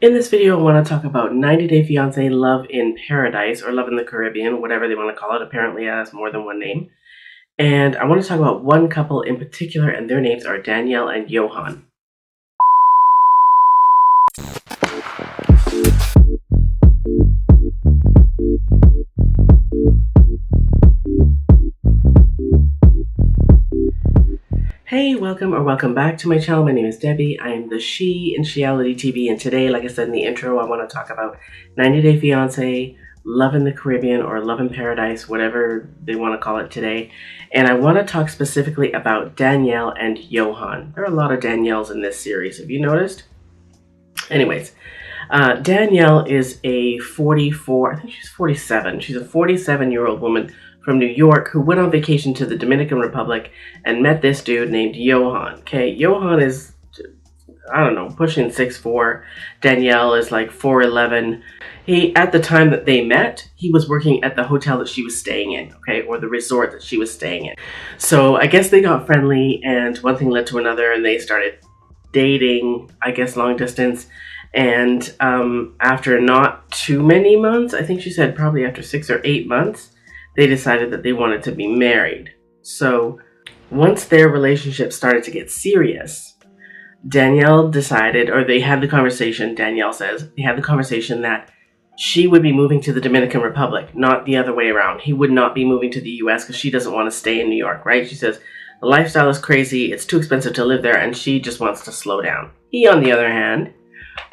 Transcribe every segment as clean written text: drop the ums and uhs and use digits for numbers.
In this video, I want to talk about 90 Day Fiance Love in Paradise, or Love in the Caribbean, whatever they want to call it. Apparently it has more than one name. And I want to talk about one couple in particular, and their names are Danielle and Yohan. Hey, welcome back to my channel. My name is Debbie. I am the She in Sheality TV, and today, like I said in the intro, I want to talk about 90 Day Fiance, Love in the Caribbean, or Love in Paradise, whatever they want to call it today. And I want to talk specifically about Danielle and Yohan. There are a lot of Danielles in this series, have you noticed? Anyways, Danielle is a 44, I think she's 47. She's a 47-year-old woman from New York who went on vacation to the Dominican Republic and met this dude named Yohan. Okay, Yohan is, I don't know, pushing 6'4". Danielle is like 4'11". At the time that they met, he was working at the hotel that she was staying in, okay, or the resort that she was staying in. So I guess they got friendly, and one thing led to another, and they started dating, I guess long distance. And after not too many months, I think she said probably after 6 or 8 months, they decided that they wanted to be married. So once their relationship started to get serious, Danielle decided, or they had the conversation, Danielle says, they had the conversation that she would be moving to the Dominican Republic, not the other way around. He would not be moving to the US because she doesn't want to stay in New York, right? She says, the lifestyle is crazy, it's too expensive to live there, and she just wants to slow down. He, on the other hand,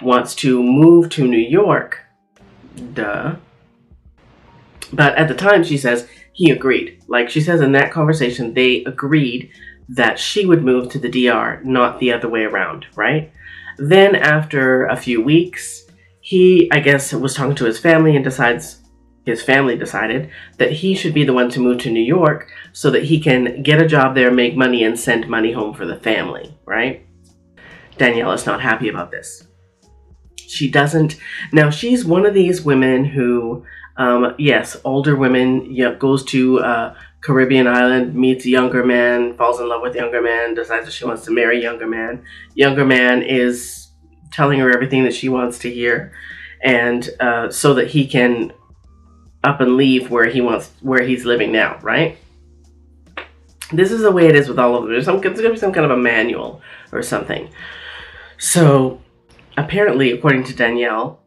wants to move to New York. Duh. But at the time, she says, he agreed. Like she says in that conversation, they agreed that she would move to the DR, not the other way around, right? Then after a few weeks, he, I guess, was talking to his family and his family decided that he should be the one to move to New York so that he can get a job there, make money, and send money home for the family, right? Danielle is not happy about this. She doesn't. Now, she's one of these women who, yes, older women, goes to Caribbean island, meets a younger man, falls in love with younger man, decides that she wants to marry younger man. Younger man is telling her everything that she wants to hear, and so that he can up and leave where he's living now, right? This is the way it is with all of them. There's going to be some kind of a manual or something. So apparently, according to Danielle,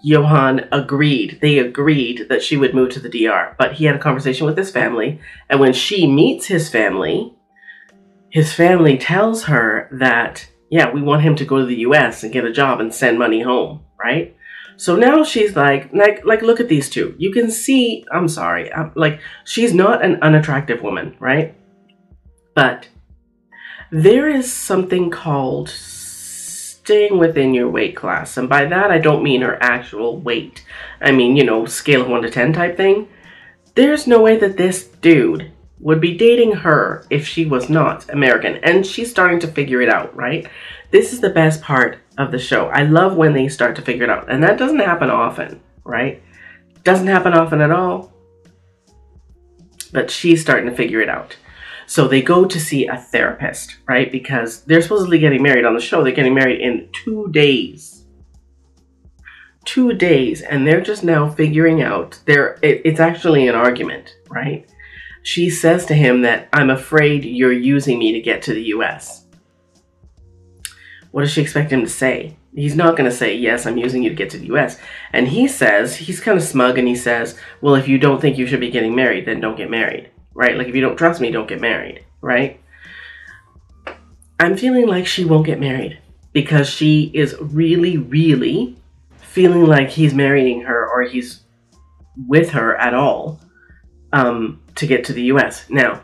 Yohan agreed. They agreed that she would move to the DR, but he had a conversation with his family, and when she meets his family tells her that, yeah, we want him to go to the US and get a job and send money home, right? So now she's like, look at these two. You can see, I'm sorry, she's not an unattractive woman, right? But there is something called staying within your weight class. And by that, I don't mean her actual weight. I mean, scale of 1 to 10 type thing. There's no way that this dude would be dating her if she was not American. And she's starting to figure it out, right? This is the best part of the show. I love when they start to figure it out. And that doesn't happen often, right? Doesn't happen often at all. But she's starting to figure it out. So they go to see a therapist, right? Because they're supposedly getting married on the show. They're getting married in 2 days. 2 days. And they're just now figuring out. It's actually an argument, right? She says to him that, I'm afraid you're using me to get to the US. What does she expect him to say? He's not going to say, yes, I'm using you to get to the US. And he says, he's kind of smug, and he says, well, if you don't think you should be getting married, then don't get married. Right? Like, if you don't trust me, don't get married, right? I'm feeling like she won't get married because she is really, really feeling like he's marrying her, or he's with her at all, to get to the US. Now,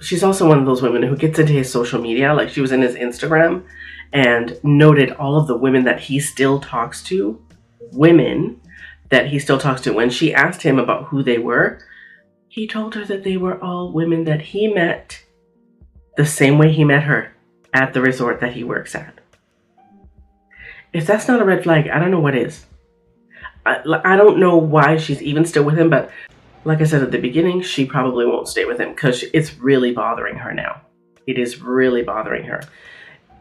she's also one of those women who gets into his social media. Like, she was in his Instagram and noted all of the women that he still talks to. Women that he still talks to. When she asked him about who they were, he told her that they were all women that he met the same way he met her, at the resort that he works at. If that's not a red flag, I don't know what is. I don't know why she's even still with him, but like I said at the beginning, she probably won't stay with him because it's really bothering her now. It is really bothering her.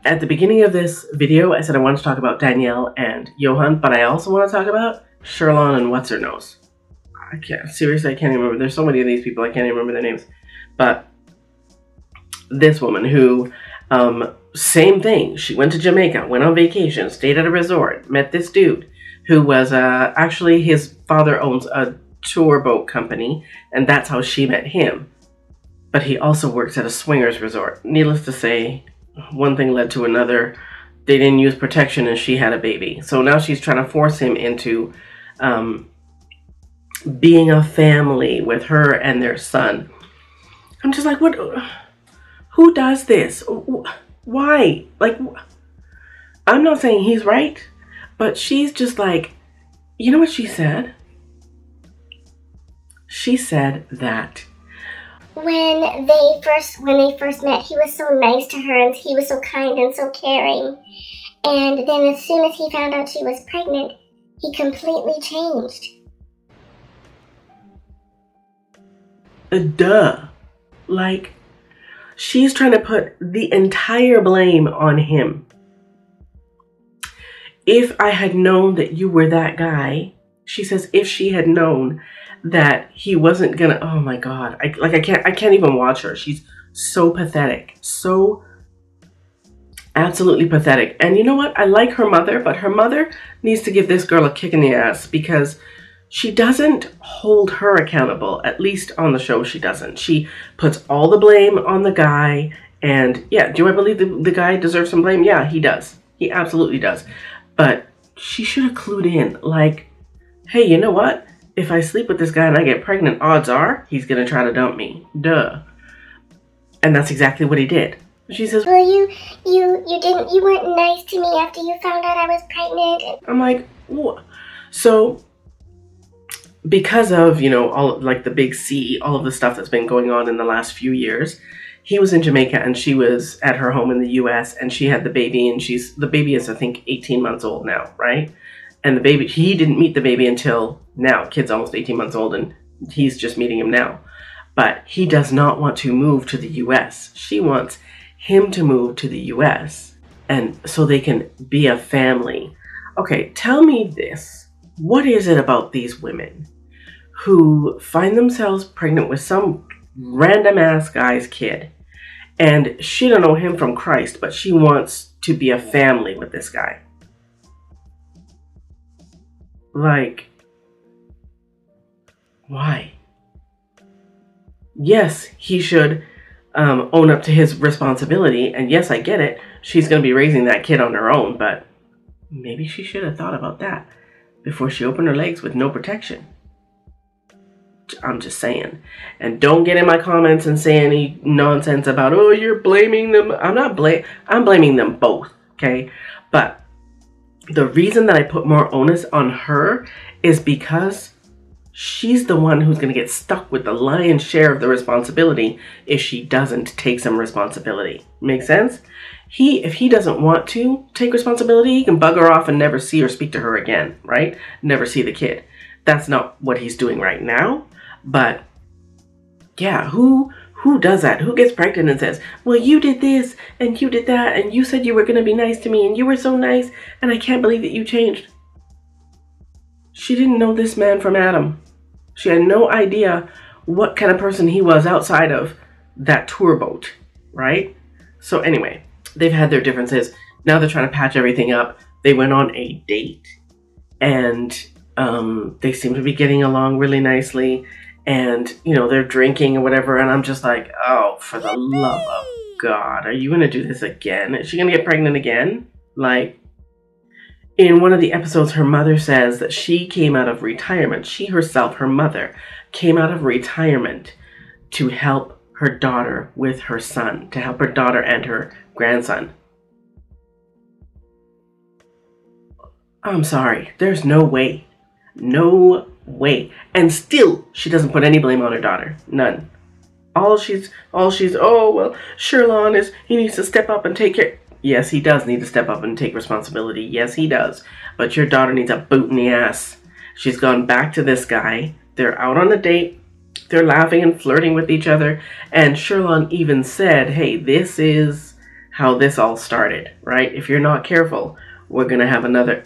At the beginning of this video, I said I wanted to talk about Danielle and Yohan, but I also want to talk about Sherlock and what's her nose. I can't even remember. There's so many of these people I can't even remember their names. But this woman who, same thing. She went to Jamaica, went on vacation, stayed at a resort, met this dude who was actually his father owns a tour boat company, and that's how she met him. But he also works at a swingers resort. Needless to say, one thing led to another. They didn't use protection and she had a baby. So now she's trying to force him into being a family with her and their son. I'm just like, what? Who does this? Why? Like, I'm not saying he's right, but she's just like, you know what she said? She said that when they first met, he was so nice to her and he was so kind and so caring. And then as soon as he found out she was pregnant, he completely changed. Duh. Like, she's trying to put the entire blame on him. If I had known that you were that guy, she says, if she had known that he wasn't gonna, oh my God, I can't even watch her. She's so pathetic, so absolutely pathetic. And you know what? I like her mother, but her mother needs to give this girl a kick in the ass because she doesn't hold her accountable. At least on the show, she doesn't. She puts all the blame on the guy. And yeah, do I believe the guy deserves some blame? Yeah, he does. He absolutely does. But she should have clued in. Like, hey, you know what? If I sleep with this guy and I get pregnant, odds are he's going to try to dump me. Duh. And that's exactly what he did. She says, well, you weren't nice to me after you found out I was pregnant. I'm like, what? So, because of, all like the big C, all of the stuff that's been going on in the last few years, he was in Jamaica and she was at her home in the US and she had the baby, and the baby is, I think, 18 months old now, right? And the baby, he didn't meet the baby until now. Kid's almost 18 months old and he's just meeting him now. But he does not want to move to the US. She wants him to move to the US and so they can be a family. Okay, tell me this. What is it about these women who find themselves pregnant with some random ass guy's kid, and she don't know him from Christ, but she wants to be a family with this guy? Like, why? Yes, he should own up to his responsibility, and yes, I get it. She's going to be raising that kid on her own, but maybe she should have thought about that before she opened her legs with no protection. I'm just saying. And don't get in my comments and say any nonsense about, oh, you're blaming them. I'm blaming them both, okay? But the reason that I put more onus on her is because she's the one who's going to get stuck with the lion's share of the responsibility if she doesn't take some responsibility. Make sense? If he doesn't want to take responsibility, he can bug her off and never see or speak to her again, right? Never see the kid. That's not what he's doing right now. But yeah, who does that? Who gets pregnant and says, well, you did this and you did that and you said you were going to be nice to me and you were so nice and I can't believe that you changed. She didn't know this man from Adam. She had no idea what kind of person he was outside of that tour boat, right? So anyway, they've had their differences. Now they're trying to patch everything up. They went on a date and they seem to be getting along really nicely. And, they're drinking or whatever. And I'm just like, oh, for the love of God, are you going to do this again? Is she going to get pregnant again? Like, in one of the episodes, her mother says that she came out of retirement. She herself, her mother, came out of retirement to help her daughter with her son, to help her daughter and her grandson. I'm sorry. There's no way. No way. And still, she doesn't put any blame on her daughter. None. All she's, oh, well, Sherlock he needs to step up and take care. Yes, he does need to step up and take responsibility. Yes, he does. But your daughter needs a boot in the ass. She's gone back to this guy. They're out on a date. They're laughing and flirting with each other. And Sherlock even said, hey, this is how this all started, right? If you're not careful, we're going to have another.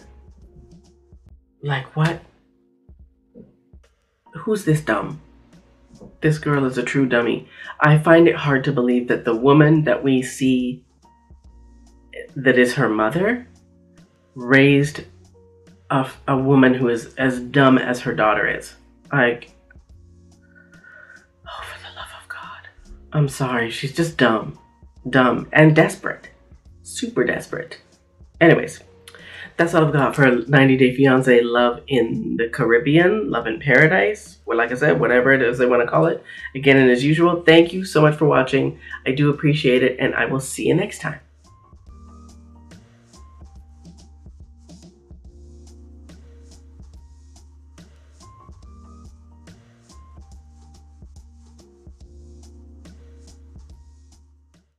Like, what? Who's this dumb? This girl is a true dummy. I find it hard to believe that the woman that we see that is her mother raised a woman who is as dumb as her daughter is. Like, oh, for the love of God. I'm sorry, she's just dumb. Dumb and desperate. Super desperate. Anyways, that's all I've got for 90 Day Fiance Love in the Caribbean, Love in Paradise. Well, like I said, whatever it is they want to call it. Again, and as usual, thank you so much for watching. I do appreciate it, and I will see you next time.